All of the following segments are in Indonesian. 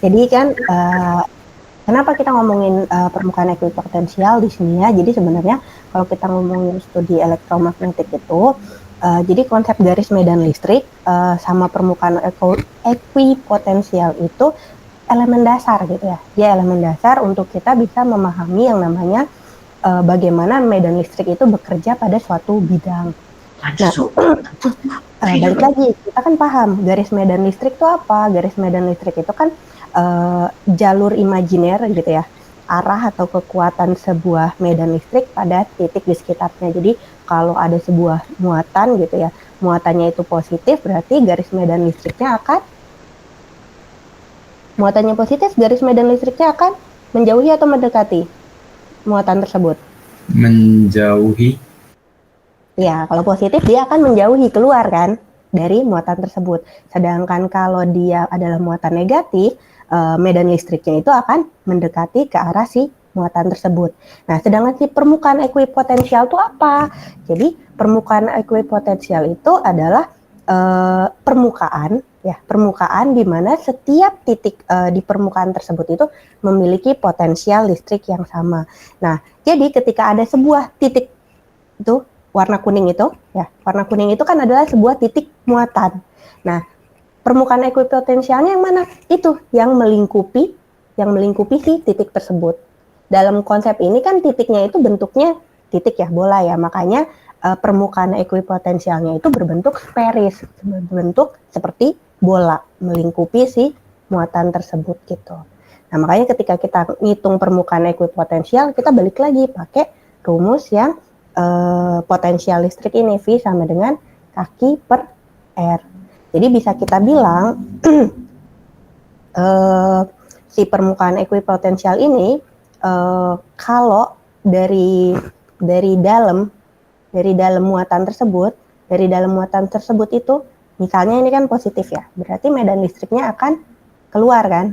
Jadi kan kenapa kita ngomongin permukaan ekuipotensial di sini ya? Jadi sebenarnya kalau kita ngomongin studi elektromagnetik itu, jadi konsep garis medan listrik sama permukaan ekuipotensial itu elemen dasar gitu ya. Dia elemen dasar untuk kita bisa memahami yang namanya bagaimana medan listrik itu bekerja pada suatu bidang. Nah, balik lagi, kita kan paham garis medan listrik itu apa? Garis medan listrik itu kan jalur imajiner gitu ya, arah atau kekuatan sebuah medan listrik pada titik di sekitarnya. Jadi kalau ada sebuah muatan gitu ya, muatannya itu positif, berarti garis medan listriknya akan menjauhi atau mendekati muatan tersebut. Menjauhi. Ya, kalau positif dia akan menjauhi, keluar kan dari muatan tersebut. Sedangkan kalau dia adalah muatan negatif, medan listriknya itu akan mendekati ke arah si muatan tersebut. Nah, sedangkan si permukaan ekuipotensial itu apa? Jadi, permukaan ekuipotensial itu adalah permukaan di mana setiap titik di permukaan tersebut itu memiliki potensial listrik yang sama. Nah, jadi ketika ada sebuah titik itu warna kuning itu kan adalah sebuah titik muatan. Nah, permukaan ekuipotensialnya yang mana? Itu yang melingkupi si titik tersebut. Dalam konsep ini kan titiknya itu bentuknya titik ya, bola ya. Makanya permukaan ekuipotensialnya itu berbentuk sferis, berbentuk seperti bola melingkupi si muatan tersebut gitu. Nah, makanya ketika kita ngitung permukaan ekuipotensial, kita balik lagi pakai rumus yang potensial listrik ini V sama dengan kaki per R. Jadi bisa kita bilang si permukaan ekuipotensial ini kalau dari dalam muatan tersebut itu misalnya ini kan positif ya, berarti medan listriknya akan keluar dan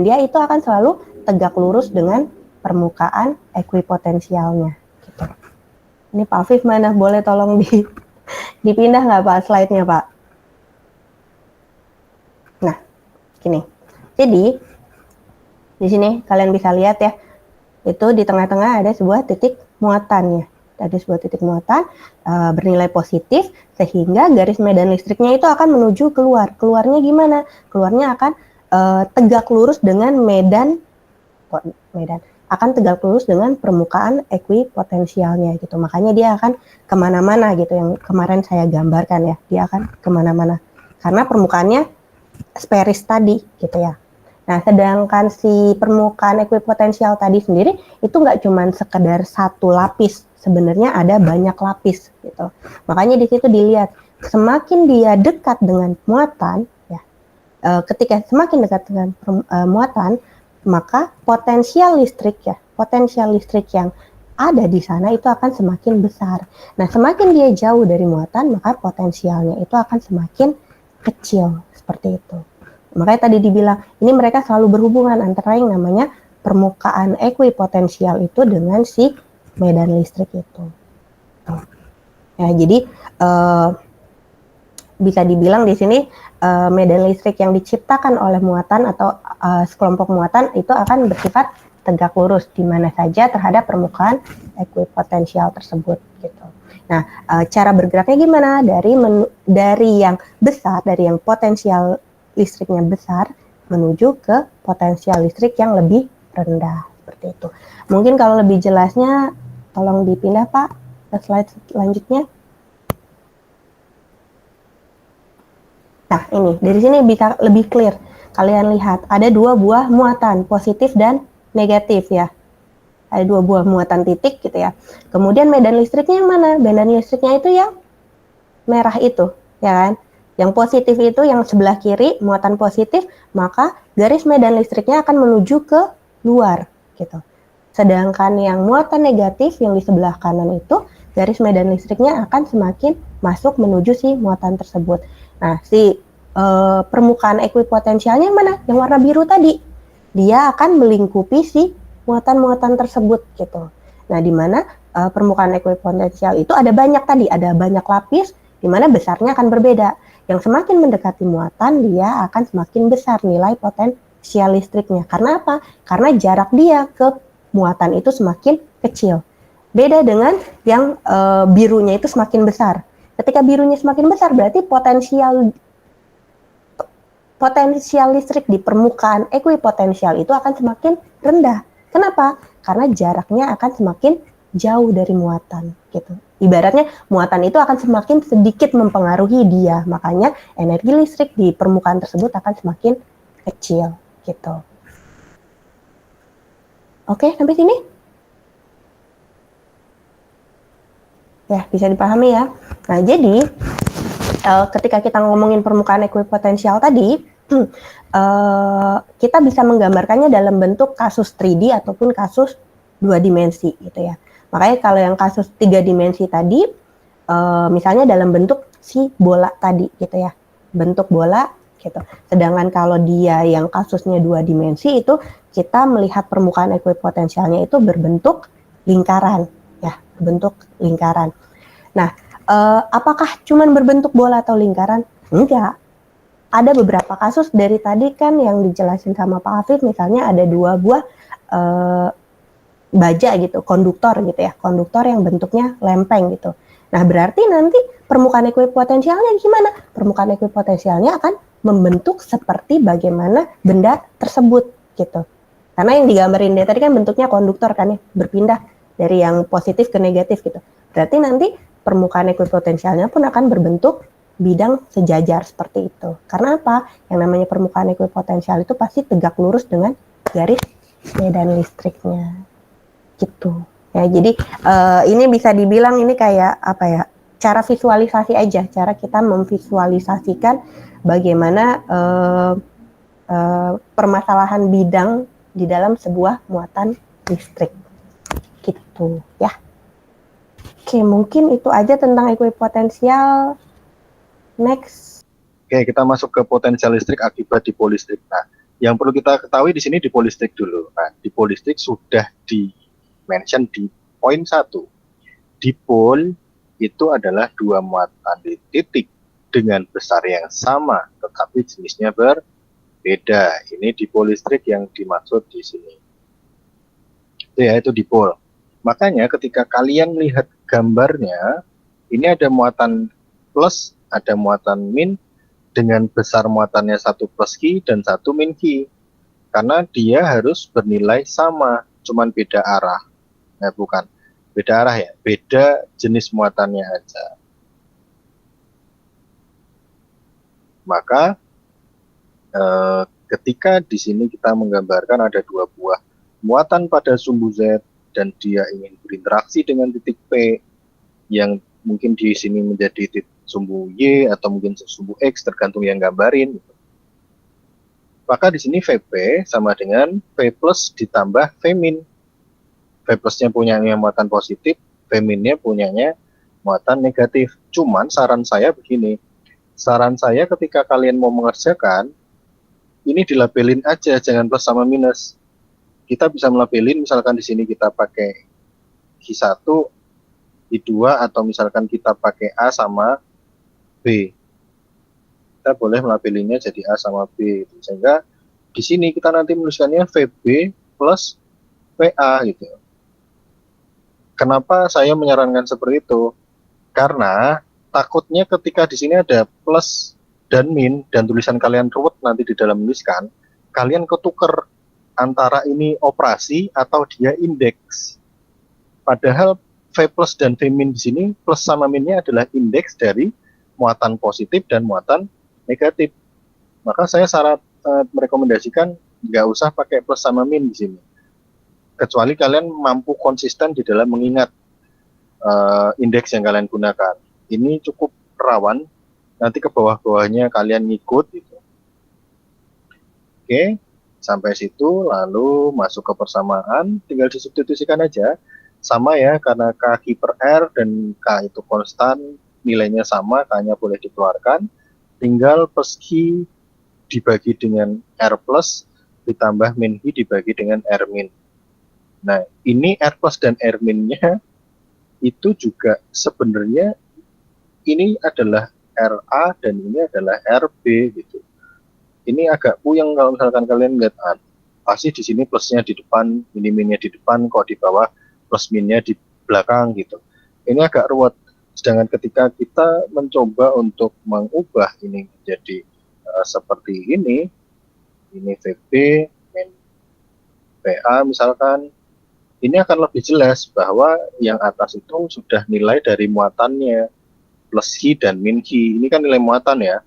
dia itu akan selalu tegak lurus dengan permukaan ekuipotensialnya. Gitu. Ini Pak Afif mana? Boleh tolong dipindah nggak Pak slide-nya Pak? Nah, gini. Jadi di sini kalian bisa lihat ya, itu di tengah-tengah ada sebuah titik muatan ya. Ada sebuah titik muatan bernilai positif sehingga garis medan listriknya itu akan menuju keluar. Keluarnya gimana? Keluarnya akan tegak lurus dengan akan tegak lurus dengan permukaan ekuipotensialnya gitu. Makanya dia akan kemana-mana gitu, yang kemarin saya gambarkan ya, dia akan kemana-mana karena permukaannya sferis tadi gitu ya. Nah, sedangkan si permukaan ekuipotensial tadi sendiri itu nggak cuma sekedar satu lapis, sebenarnya ada banyak lapis gitu. Makanya di situ dilihat semakin dia dekat dengan muatan ya, ketika semakin dekat dengan muatan, maka potensial listrik yang ada di sana itu akan semakin besar. Nah, semakin dia jauh dari muatan, maka potensialnya itu akan semakin kecil, seperti itu. Makanya tadi dibilang, ini mereka selalu berhubungan antara yang namanya permukaan ekuipotensial itu dengan si medan listrik itu. Ya, jadi bisa dibilang di sini medan listrik yang diciptakan oleh muatan atau sekelompok muatan itu akan bersifat tegak lurus di mana saja terhadap permukaan ekuipotensial tersebut gitu. Nah, cara bergeraknya gimana? Dari yang besar, dari yang potensial listriknya besar menuju ke potensial listrik yang lebih rendah seperti itu. Mungkin kalau lebih jelasnya tolong dipindah Pak ke slide selanjutnya. Nah, ini dari sini bisa lebih clear. Kalian lihat ada dua buah muatan, positif dan negatif ya. Ada dua buah muatan titik gitu ya. Kemudian medan listriknya yang mana? Medan listriknya itu yang merah itu, ya kan? Yang positif itu yang sebelah kiri, muatan positif, maka garis medan listriknya akan menuju ke luar gitu. Sedangkan yang muatan negatif yang di sebelah kanan itu, garis medan listriknya akan semakin masuk menuju si muatan tersebut. Nah, si permukaan ekuipotensialnya mana? Yang warna biru tadi. Dia akan melingkupi si muatan-muatan tersebut gitu. Nah, di mana permukaan ekuipotensial itu ada banyak tadi, ada banyak lapis, di mana besarnya akan berbeda. Yang semakin mendekati muatan, dia akan semakin besar nilai potensial listriknya. Karena apa? Karena jarak dia ke muatan itu semakin kecil. Beda dengan yang birunya itu semakin besar. Ketika birunya semakin besar, berarti potensial listrik di permukaan ekuipotensial itu akan semakin rendah. Kenapa? Karena jaraknya akan semakin jauh dari muatan gitu. Ibaratnya muatan itu akan semakin sedikit mempengaruhi dia, makanya energi listrik di permukaan tersebut akan semakin kecil gitu. Oke, sampai sini? Ya, bisa dipahami ya. Nah, jadi ketika kita ngomongin permukaan ekuipotensial tadi, kita bisa menggambarkannya dalam bentuk kasus 3D ataupun kasus 2 dimensi gitu ya. Makanya kalau yang kasus 3 dimensi tadi, misalnya dalam bentuk si bola tadi gitu ya, bentuk bola gitu. Sedangkan kalau dia yang kasusnya 2 dimensi itu kita melihat permukaan ekuipotensialnya itu berbentuk lingkaran ya, bentuk lingkaran. Nah, apakah cuma berbentuk bola atau lingkaran? Enggak. Ada beberapa kasus dari tadi kan yang dijelasin sama Pak Hafid, misalnya ada 2 buah baja gitu, konduktor gitu ya, konduktor yang bentuknya lempeng gitu. Nah, berarti nanti permukaan ekuipotensialnya gimana? Permukaan ekuipotensialnya akan membentuk seperti bagaimana benda tersebut gitu. Karena yang digambarin dia tadi kan bentuknya konduktor kan ya, berpindah dari yang positif ke negatif gitu. Berarti nanti permukaan ekuipotensialnya pun akan berbentuk bidang sejajar seperti itu. Karena apa? Yang namanya permukaan ekuipotensial itu pasti tegak lurus dengan garis medan listriknya. Gitu. Ya, jadi ini bisa dibilang ini kayak apa ya? Cara visualisasi aja, cara kita memvisualisasikan bagaimana permasalahan bidang di dalam sebuah muatan listrik. Gitu, ya. Oke, mungkin itu aja tentang ekuipotensial. Next. Oke, kita masuk ke potensial listrik akibat dipol listrik. Nah, yang perlu kita ketahui di sini dipol listrik dulu. Nah, dipol listrik sudah di-mention di poin 1. Dipol itu adalah 2 muatan di titik dengan besar yang sama, tetapi jenisnya berbeda. Ini dipol listrik yang dimaksud di sini. Itu ya, itu dipol. Makanya ketika kalian melihat gambarnya, ini ada muatan plus, ada muatan min, dengan besar muatannya 1 plus Q dan 1 min Q. Karena dia harus bernilai sama, cuman beda arah. Nah, bukan beda arah ya, beda jenis muatannya aja. Maka ketika di sini kita menggambarkan ada 2 buah muatan pada sumbu Z dan dia ingin berinteraksi dengan titik P yang mungkin di sini menjadi titik sumbu Y atau mungkin sumbu X tergantung yang gambarin. Maka di sini Vp sama dengan V plus ditambah V min. V plusnya punyanya muatan positif, V minnya punyanya muatan negatif. Cuman saran saya begini, saran saya ketika kalian mau mengerjakan, ini dilabelin aja, jangan plus sama minus. Kita bisa melabelin, misalkan di sini kita pakai Q1, Q2, atau misalkan kita pakai A sama B. Kita boleh melabelinnya jadi A sama B, gitu. Sehingga di sini kita nanti menuliskannya VB plus VA gitu. Kenapa saya menyarankan seperti itu? Karena takutnya ketika di sini ada plus dan min dan tulisan kalian ruwet nanti di dalam menuliskan, kalian ketuker antara ini operasi atau dia indeks. Padahal V plus dan V min di sini plus sama minnya adalah indeks dari muatan positif dan muatan negatif. Maka saya merekomendasikan nggak usah pakai plus sama min di sini. Kecuali kalian mampu konsisten di dalam mengingat indeks yang kalian gunakan. Ini cukup rawan, nanti ke bawah-bawahnya kalian ngikut gitu. Oke, sampai situ lalu masuk ke persamaan, tinggal disubstitusikan aja. Sama ya, karena K per R dan K itu konstan, nilainya sama, K-nya boleh dikeluarkan. Tinggal plus Q dibagi dengan R plus, ditambah min Q dibagi dengan R min. Nah, ini R plus dan R min-nya itu juga sebenarnya ini adalah RA dan ini adalah RB gitu. Ini agak puyeng kalau misalkan kalian lihat, pasti di sini plusnya di depan, ini minnya di depan, kok di bawah plus minnya di belakang gitu. Ini agak ruwet. Sedangkan ketika kita mencoba untuk mengubah ini menjadi seperti ini VB, min PA misalkan, ini akan lebih jelas bahwa yang atas itu sudah nilai dari muatannya, plus Hi dan min Hi. Ini kan nilai muatan ya,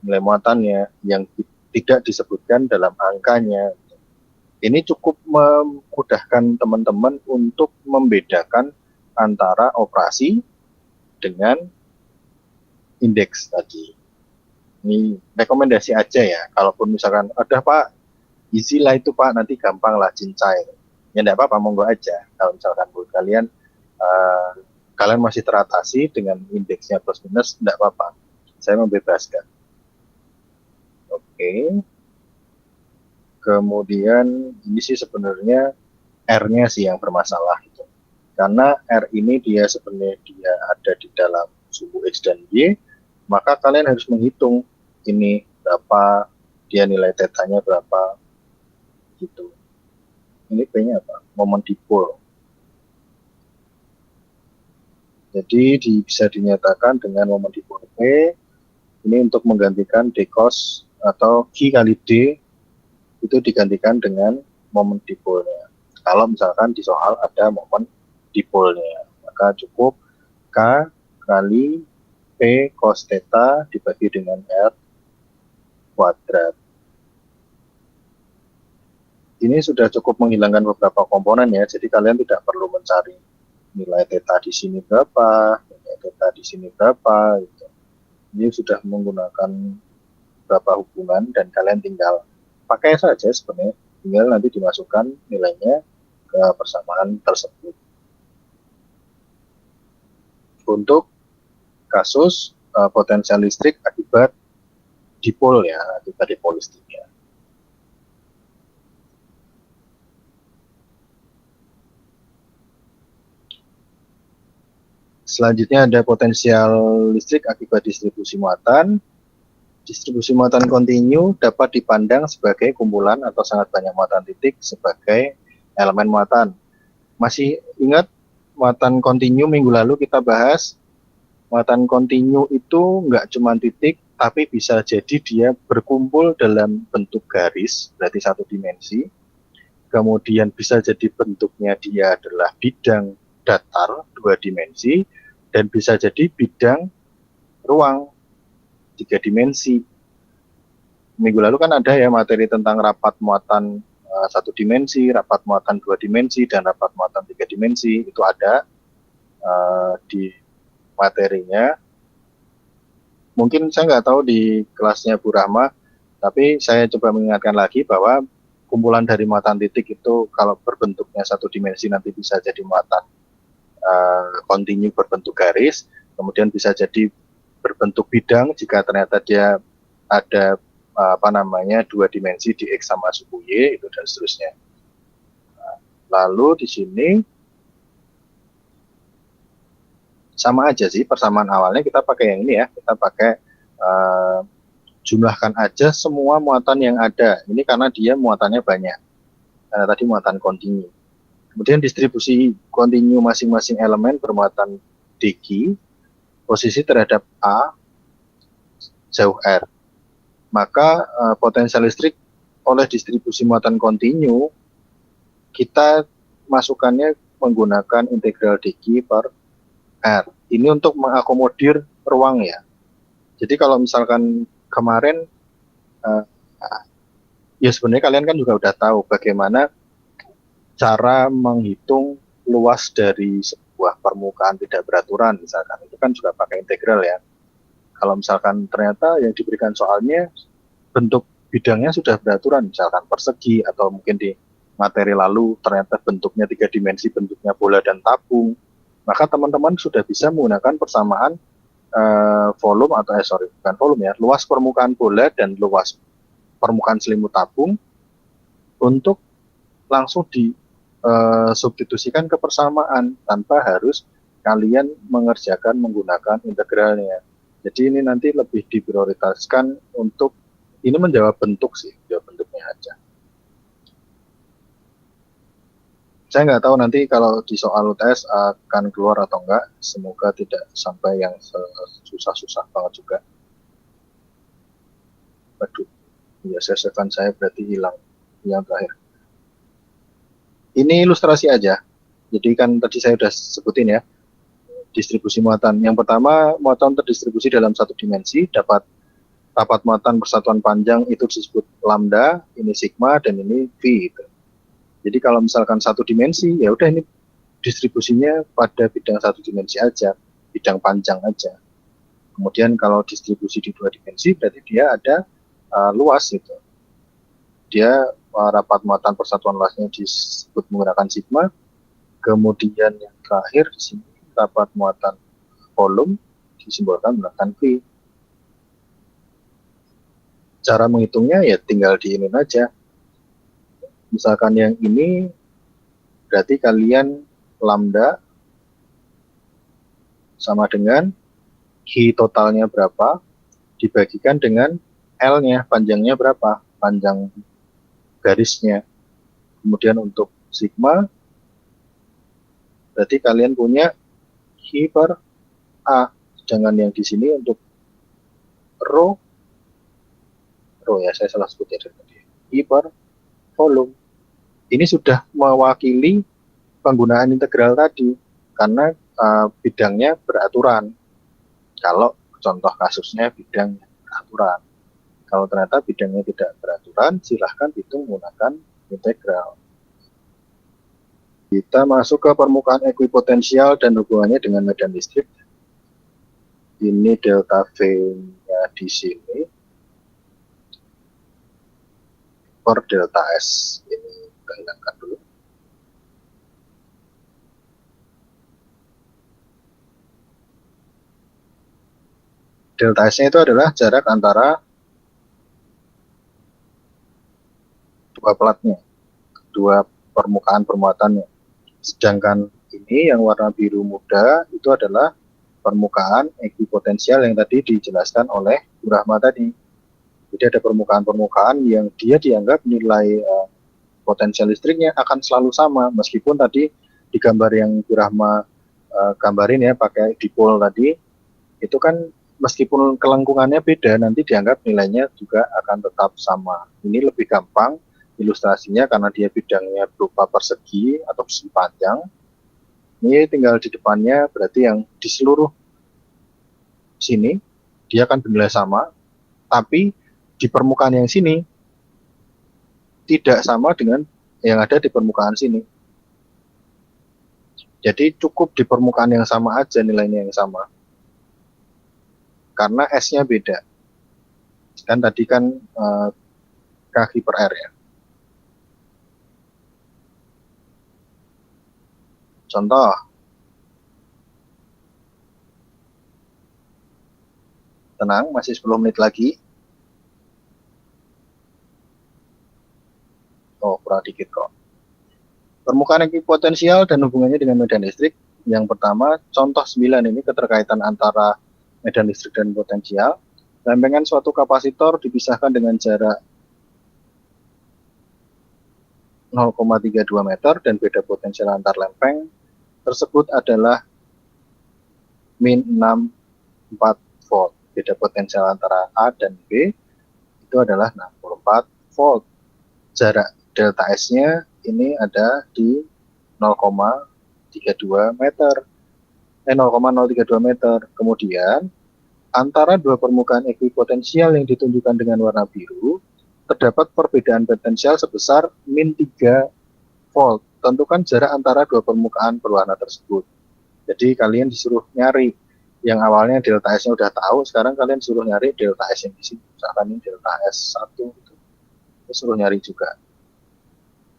nilai muatannya yang tidak disebutkan dalam angkanya. Ini cukup memudahkan teman-teman untuk membedakan antara operasi dengan indeks tadi. Ini rekomendasi aja ya, kalaupun misalkan ada Pak, easy lah itu Pak, nanti gampang lah cincai. Ya enggak apa-apa, monggo aja. Kalau misalkan buat kalian, kalian masih teratasi dengan indeksnya plus minus, enggak apa-apa. Saya membebaskan. Oke. Kemudian ini sih sebenarnya R-nya sih yang bermasalah itu. Karena R ini dia sebenarnya dia ada di dalam sumbu X dan Y, maka kalian harus menghitung ini berapa, dia nilai tetanya berapa gitu. Ini P-nya apa? Momen dipol. Jadi bisa dinyatakan dengan momen dipol P ini untuk menggantikan D cos atau Q kali D itu digantikan dengan momen dipolnya. Kalau misalkan di soal ada momen dipolnya, maka cukup K kali P cos theta dibagi dengan R kuadrat. Ini sudah cukup menghilangkan beberapa komponen ya, jadi kalian tidak perlu mencari nilai theta di sini berapa, nilai theta di sini berapa gitu. Ini sudah menggunakan beberapa hubungan dan kalian tinggal pakai saja sebenarnya, tinggal nanti dimasukkan nilainya ke persamaan tersebut. Untuk kasus potensial listrik akibat dipol ya, akibat dipol listriknya. Selanjutnya ada potensial listrik akibat distribusi muatan. Distribusi muatan kontinu dapat dipandang sebagai kumpulan atau sangat banyak muatan titik sebagai elemen muatan. Masih ingat muatan kontinu minggu lalu kita bahas? Muatan kontinu itu nggak cuma titik, tapi bisa jadi dia berkumpul dalam bentuk garis, berarti satu dimensi. Kemudian bisa jadi bentuknya dia adalah bidang datar, dua dimensi, dan bisa jadi bidang ruang, 3 dimensi. Minggu lalu kan ada ya materi tentang rapat muatan 1 dimensi, rapat muatan 2 dimensi, dan rapat muatan 3 dimensi. Itu ada di materinya. Mungkin saya nggak tahu di kelasnya Bu Rahma, tapi saya coba mengingatkan lagi bahwa kumpulan dari muatan titik itu kalau berbentuknya 1 dimensi nanti bisa jadi muatan kontinu berbentuk garis, kemudian bisa jadi berbentuk bidang jika ternyata dia ada 2 dimensi di X sama suku Y itu dan seterusnya. Lalu di sini sama aja sih, persamaan awalnya kita pakai yang ini ya, kita pakai jumlahkan aja semua muatan yang ada. Ini karena dia muatannya banyak, karena tadi muatan kontinu. Kemudian distribusi kontinu masing-masing elemen bermuatan dq, posisi terhadap A jauh R. Maka potensial listrik oleh distribusi muatan kontinu kita masukkannya menggunakan integral dq per R. Ini untuk mengakomodir ruang ya. Jadi kalau misalkan kemarin ya sebenarnya kalian kan juga udah tahu bagaimana cara menghitung luas dari sebuah permukaan tidak beraturan misalkan, itu kan juga pakai integral ya. Kalau misalkan ternyata yang diberikan soalnya bentuk bidangnya sudah beraturan, misalkan persegi, atau mungkin di materi lalu ternyata bentuknya 3 dimensi, bentuknya bola dan tabung, maka teman-teman sudah bisa menggunakan persamaan volume atau bukan volume ya, luas permukaan bola dan luas permukaan selimut tabung untuk langsung di substitusikan ke persamaan tanpa harus kalian mengerjakan menggunakan integralnya. Jadi ini nanti lebih diprioritaskan untuk ini menjawab bentuk sih, menjawab bentuknya aja. Saya nggak tahu nanti kalau di soal UTS akan keluar atau enggak. Semoga tidak sampai yang susah-susah banget juga. Aduh, ya sesekan saya berarti hilang yang terakhir. Ini ilustrasi aja. Jadi kan tadi saya sudah sebutin ya, distribusi muatan. Yang pertama, muatan terdistribusi dalam satu dimensi, dapat muatan persatuan panjang itu disebut lambda, ini sigma, dan ini v. Gitu. Jadi kalau misalkan satu dimensi, ya udah ini distribusinya pada bidang satu dimensi aja, bidang panjang aja. Kemudian kalau distribusi di dua dimensi, berarti dia ada luas gitu. Dia rapat muatan persatuan luasnya disebut menggunakan sigma. Kemudian yang terakhir di sini rapat muatan volume disimbolkan menggunakan V. Cara menghitungnya ya tinggal diinin aja. Misalkan yang ini berarti kalian lambda sama dengan H totalnya berapa dibagikan dengan L-nya, panjangnya berapa, panjang garisnya. Kemudian untuk sigma berarti kalian punya H per A, sedangkan yang di sini untuk rho ya saya salah sebut ya tadi, I per volume. Ini sudah mewakili penggunaan integral tadi karena bidangnya beraturan. Kalau contoh kasusnya bidang beraturan. Kalau ternyata bidangnya tidak beraturan, silahkan hitung menggunakan integral. Kita masuk ke permukaan ekuipotensial dan hubungannya dengan medan listrik. Ini delta V-nya di sini per delta S. Ini kita hilangkan dulu. Delta S-nya itu adalah jarak antara dua platnya, dua permukaan permuatannya. Sedangkan ini yang warna biru muda itu adalah permukaan ekuipotensial yang tadi dijelaskan oleh Bu Rahma tadi. Jadi ada permukaan-permukaan yang dia dianggap nilai potensial listriknya akan selalu sama, meskipun tadi di gambar yang Bu Rahma gambarin ya pakai dipol tadi, itu kan meskipun kelengkungannya beda, nanti dianggap nilainya juga akan tetap sama. Ini lebih gampang ilustrasinya karena dia bidangnya berupa persegi atau persegi panjang. Ini tinggal di depannya berarti yang di seluruh sini dia akan bernilai sama, tapi di permukaan yang sini tidak sama dengan yang ada di permukaan sini. Jadi cukup di permukaan yang sama aja nilainya yang sama. Karena S-nya beda. Kan tadi kan kaki per R ya. Contoh. Tenang, masih 10 menit lagi. Oh, kurang dikit kok. Permukaan ekuipotensial dan hubungannya dengan medan listrik. Yang pertama, contoh 9 ini keterkaitan antara medan listrik dan potensial. Lempengan suatu kapasitor dipisahkan dengan jarak 0,32 meter dan beda potensial antar lempeng tersebut adalah min 64 volt. Beda potensial antara A dan B itu adalah 64 volt. Jarak delta S-nya ini ada di 0,32 meter. 0,032 meter. Kemudian antara dua permukaan ekuipotensial yang ditunjukkan dengan warna biru terdapat perbedaan potensial sebesar min 3 volt. Tentukan jarak antara dua permukaan berwarna tersebut. Jadi kalian disuruh nyari yang awalnya delta S-nya udah tahu, sekarang kalian suruh nyari delta S yang di sini. Misalkan ini delta S1 gitu. Disuruh nyari juga.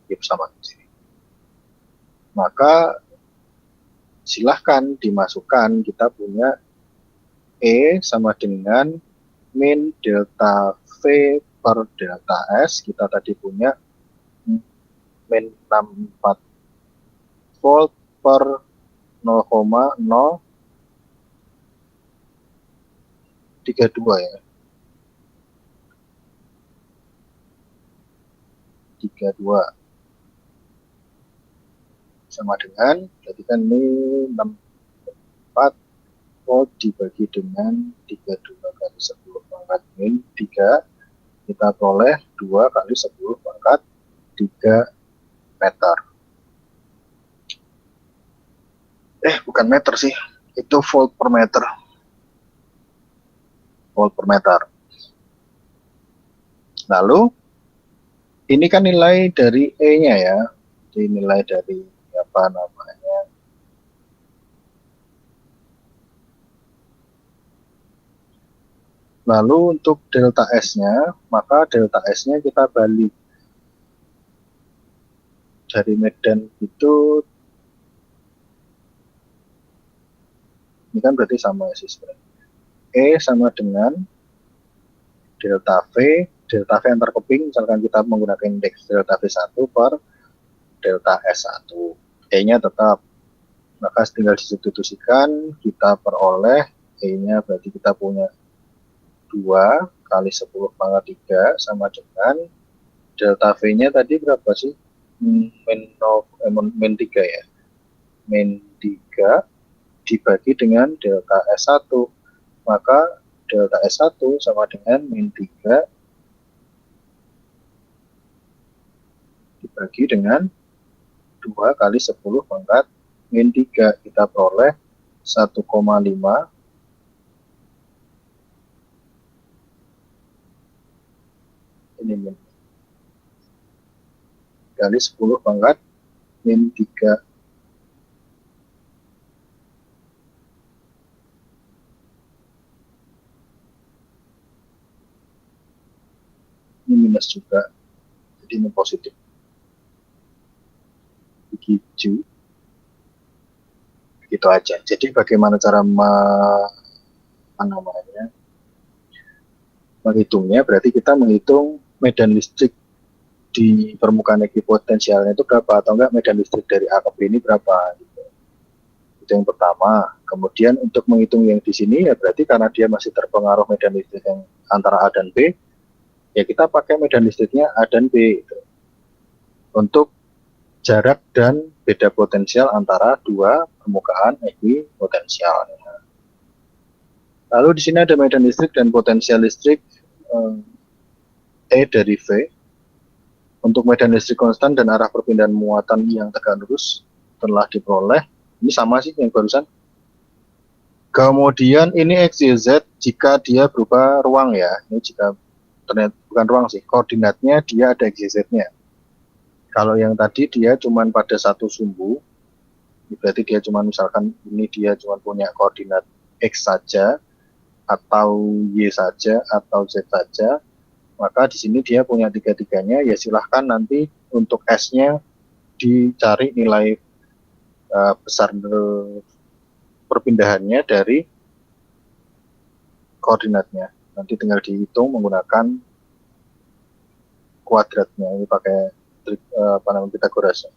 Ya sama di sini. Maka silahkan dimasukkan, kita punya E sama dengan min delta V per delta S, kita tadi punya min 64 volt per 0,0 32 ya. 32 sama dengan, berarti kan ini 64 dibagi dengan 32 kali 10 pangkat min 3, kita peroleh 2 kali 10 pangkat 3 meter. Bukan meter sih, itu volt per meter. Volt per meter. Lalu ini kan nilai dari E-nya ya, jadi nilai dari apa namanya, lalu untuk delta S-nya, maka delta S-nya kita balik dari Medan itu, ini kan berarti sama sih sebenarnya. E sama dengan delta V antar keping, misalkan kita menggunakan indeks delta V1 per delta S1. E-nya tetap, maka tinggal disubstitusikan, kita peroleh E-nya berarti kita punya 2 kali 10 pangkat 3 sama dengan delta V-nya tadi berapa sih? Min 3 ya. Min 3 dibagi dengan delta S1. Maka delta S1 sama dengan min 3 dibagi dengan 2 kali 10 pangkat min 3, kita peroleh 1,5 ini min kali 10 pangkat min 3. Ini minus juga, jadi ini positif. Begitu aja. Jadi bagaimana cara menghitungnya? Berarti kita menghitung medan listrik di permukaan ekuipotensialnya itu berapa, atau enggak medan listrik dari A ke B ini berapa gitu. Itu yang pertama. Kemudian untuk menghitung yang di sini ya berarti karena dia masih terpengaruh medan listrik yang antara A dan B, ya kita pakai medan listriknya A dan B gitu. Untuk jarak dan beda potensial antara dua permukaan ekuipotensial. Lalu di sini ada medan listrik dan potensial listrik E dari V. Untuk medan listrik konstan dan arah perpindahan muatan yang tegak lurus telah diperoleh. Ini sama sih yang barusan. Kemudian ini X, Y, Z jika dia berupa ruang ya. Ini jika ternyata bukan ruang sih, koordinatnya dia ada X, Y, Z-nya. Kalau yang tadi dia cuma pada satu sumbu, berarti dia cuma misalkan ini dia cuma punya koordinat X saja, atau Y saja, atau Z saja, maka di sini dia punya tiga-tiganya, ya silahkan nanti untuk S-nya dicari nilai besar perpindahannya dari koordinatnya. Nanti tinggal dihitung menggunakan kuadratnya, ini pakai trik Pythagoras.